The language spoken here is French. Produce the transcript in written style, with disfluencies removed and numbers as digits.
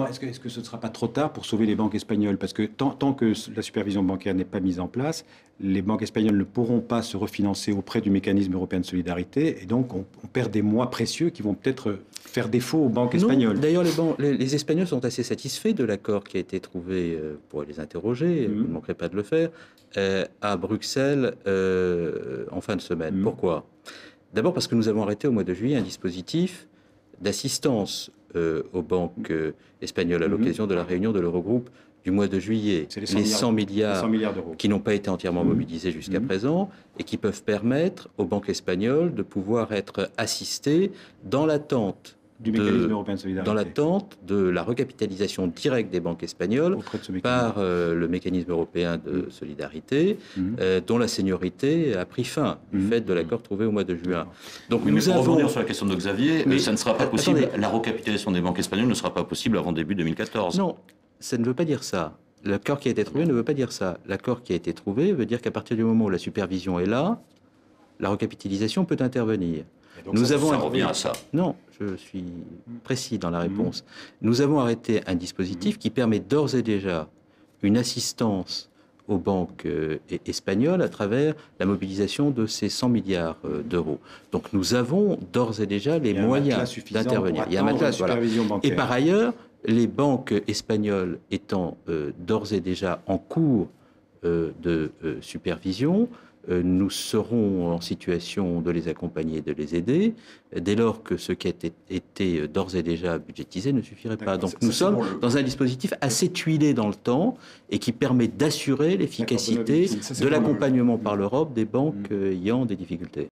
Est-ce que ce ne sera pas trop tard pour sauver les banques espagnoles? Parce que tant que la supervision bancaire n'est pas mise en place, les banques espagnoles ne pourront pas se refinancer auprès du mécanisme européen de solidarité. Et donc, on perd des mois précieux qui vont peut-être faire défaut aux banques espagnoles. D'ailleurs, les Espagnols sont assez satisfaits de l'accord qui a été trouvé, pour les interroger, vous ne manquerez pas de le faire, à Bruxelles en fin de semaine. Pourquoi? D'abord parce que nous avons arrêté au mois de juillet un dispositif d'assistance aux banques espagnoles à l'occasion de la réunion de l'Eurogroupe du mois de juillet. Les 100 milliards d'euros qui n'ont pas été entièrement mobilisés jusqu'à présent et qui peuvent permettre aux banques espagnoles de pouvoir être assistées dans l'attente du mécanisme européen de solidarité. Dans l'attente de la recapitalisation directe des banques espagnoles par le mécanisme européen de solidarité, dont la seniorité a pris fin du fait de l'accord trouvé au mois de juin. Donc, mais pour revenir sur la question de Xavier, ça ne sera pas possible. La recapitalisation des banques espagnoles ne sera pas possible avant début 2014. Non, ça ne veut pas dire ça. L'accord qui a été trouvé ne veut pas dire ça. L'accord qui a été trouvé veut dire qu'à partir du moment où la supervision est là, la recapitalisation peut intervenir. Donc ça revient à ça. Non, je suis précis dans la réponse. Nous avons arrêté un dispositif qui permet d'ores et déjà une assistance aux banques espagnoles à travers la mobilisation de ces 100 milliards d'euros. Donc nous avons d'ores et déjà les moyens d'intervenir. Il y a un matelas, voilà. Et par ailleurs, les banques espagnoles étant d'ores et déjà en cours de supervision, nous serons en situation de les accompagner et de les aider, dès lors que ce qui a été d'ores et déjà budgétisé ne suffirait pas. Donc nous sommes dans un dispositif assez tuilé dans le temps et qui permet d'assurer l'efficacité de l'accompagnement par l'Europe des banques ayant des difficultés.